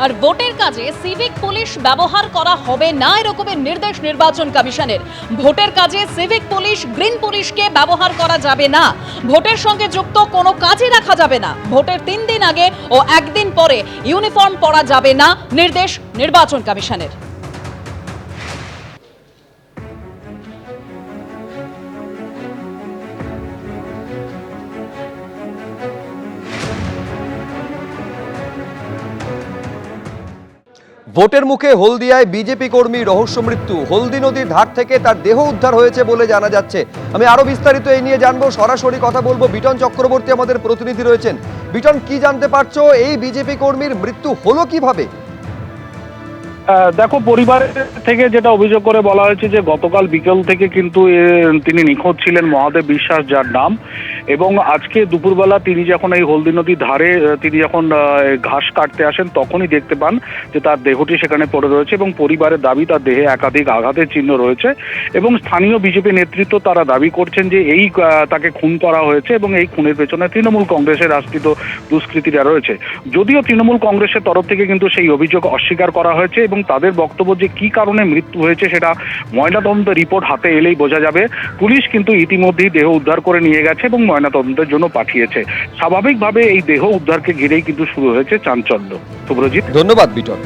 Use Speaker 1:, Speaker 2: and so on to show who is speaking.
Speaker 1: আর ভোটের কাজে civic police ব্যবহার করা হবে না এরকমের নির্দেশ নির্বাচন কমিশনের। ভোটের কাজে সিভিক পুলিশ, গ্রিন পুলিশকে ব্যবহার করা যাবে না। ভোটের সঙ্গে যুক্ত কোনো কাজই রাখা যাবে না। ভোটের 3 দিন আগে ও 1 দিন পরে ইউনিফর্ম পরা যাবে না, নির্দেশ নির্বাচন কমিশনের।
Speaker 2: ভোটের মুখে হলদিয়ায় বিজেপি কর্মী রহস্য মৃত্যু। হলদি নদীর ধার থেকে তার দেহ উদ্ধার হয়েছে বলে জানা যাচ্ছে। আমি আরো বিস্তারিত এই নিয়ে জানবো, সরাসরি কথা বলবো। বিটন চক্রবর্তী আমাদের প্রতিনিধি রয়েছেন। বিটন, কি জানতে পারছো? এই বিজেপি কর্মীর মৃত্যু হলো কিভাবে?
Speaker 3: দেখো, পরিবারের থেকে যেটা অভিযোগ করে বলা হয়েছে যে গতকাল বিকেল থেকে কিন্তু তিনি নিখোঁজ ছিলেন, মহাদেব বিশ্বাস যার নাম। এবং আজকে দুপুরবেলা তিনি যখন এই হলদি নদীর ধারে তিনি যখন ঘাস কাটতে আসেন তখনই দেখতে পান যে তার দেহটি সেখানে পড়ে রয়েছে এবং পরিবারের দাবি তার দেহে একাধিক আঘাতের চিহ্ন রয়েছে। এবং স্থানীয় বিজেপি নেতৃত্ব তারা দাবি করছেন যে এই তাকে খুন করা হয়েছে এবং এই খুনের পেছনে তৃণমূল কংগ্রেসের আশ্রিত দুষ্কৃতীরা রয়েছে। যদিও তৃণমূল কংগ্রেসের তরফ থেকে কিন্তু সেই অভিযোগ অস্বীকার করা হয়েছে এবং তাদের বক্তব্য যে কি কারণে মৃত্যু হয়েছে সেটা ময়নাতদন্ত রিপোর্ট হাতে এলেই বোঝা যাবে। পুলিশ কিন্তু ইতিমধ্যেই দেহ উদ্ধার করে নিয়ে গেছে এবং ময়নাতদন্তের জন্য পাঠিয়েছে। স্বাভাবিকভাবে এই দেহ উদ্ধারকে ঘিরেই কিন্তু শুরু হয়েছে চাঞ্চল্য। শুভ্রজিৎ,
Speaker 2: ধন্যবাদ বিটন।